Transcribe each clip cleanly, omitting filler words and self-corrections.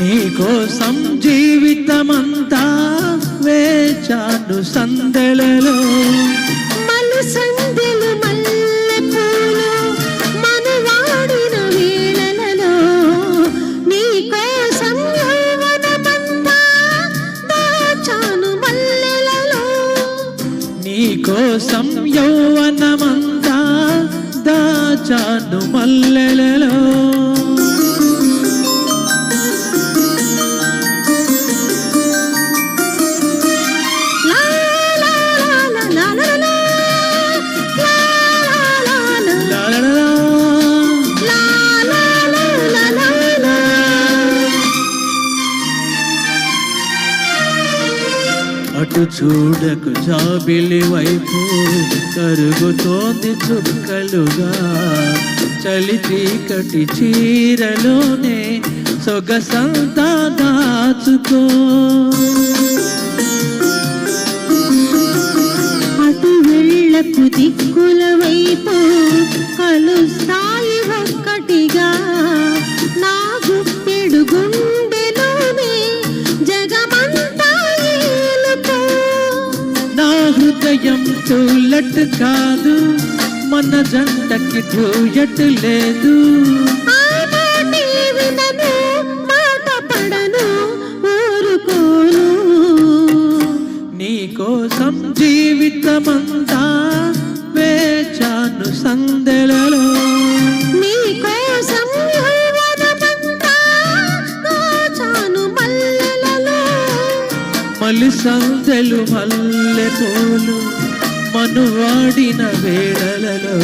నీకోసం జీవితమంతా వేచాను సందెలలో, సందెలు మల్లె పూలు మనువాడిన వేళలలో, నీకోసం యౌవనమంతా దాచాను మల్లెలలో, నీకోసం యౌవనమంతా దాచాను మల్లెలలో. అటు చూడకు జాబిలి వైపు కరుగుతోంది చుక్కలుగా, చలి చీకటి చీరలోనే సొగసంతా దాచుకో. అటు వెళ్ళకు దిక్కుల వైపు కలుస్తాయి ఒక్కటిగా, నా గుప్పెడు గుండెలోనే జగమంతా ఏలుకో. నా హృదయం టూలెట్ కాదు, మన జంటకి టూయట్ లేదు. నీకోసం జీవితమంతా వేచాను సందెలలో, నీకోసం యౌవనమంతా దాచాను మల్లెలలో, మలి సందెలు మల్లె పూలు మనువాడిన వేళలలో,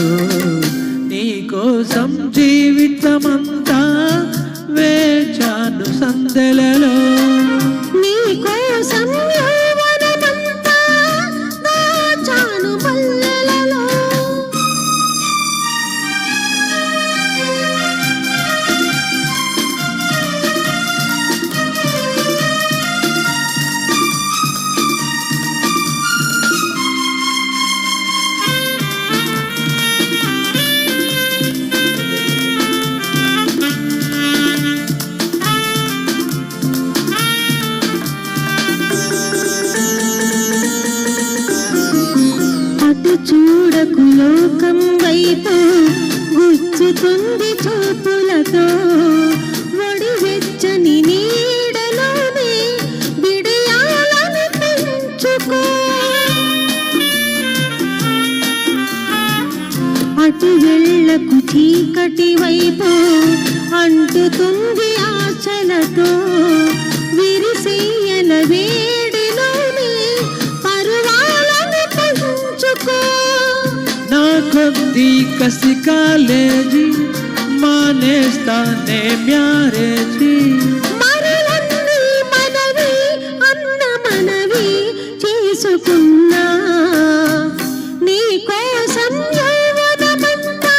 నీకోసం జీవితమంతా వేచాను సందెలలో, నీకోసం యౌవనమంతా దాచాను మల్లెలలో. చూడకు లోకం వైపు గుచ్చుతుంది చూపులతో, ఒడి వెచ్చని నీడలోనే విడియాలని పెంచుకో. అటు వెళ్ళకు చీకటి వైపు అంటుతుంది ఆశలతో, విరిసేయల వేడిలోనే పరువాలని పెంచుకో. నా కొద్ది కసి కాలేజీ మానేస్తానే మ్యారేజీ, మరలన్నీ మనవి అన్న మనవి చేసుకున్నా, నీకోసం యౌవనమంతా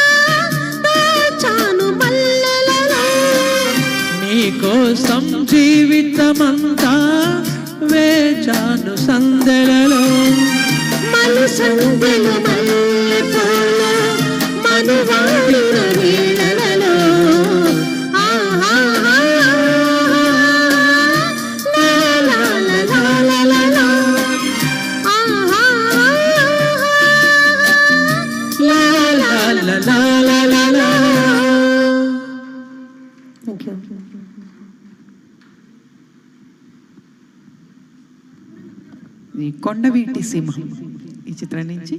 దాచాను మల్లెలలో, నీకోసం జీవితమంతా వేచాను సందెలలో, సందెలు మల్లె పూలు మనువాడిన వేళలలో, కొండవీటి సింహం ఈ చిత్రం నుంచి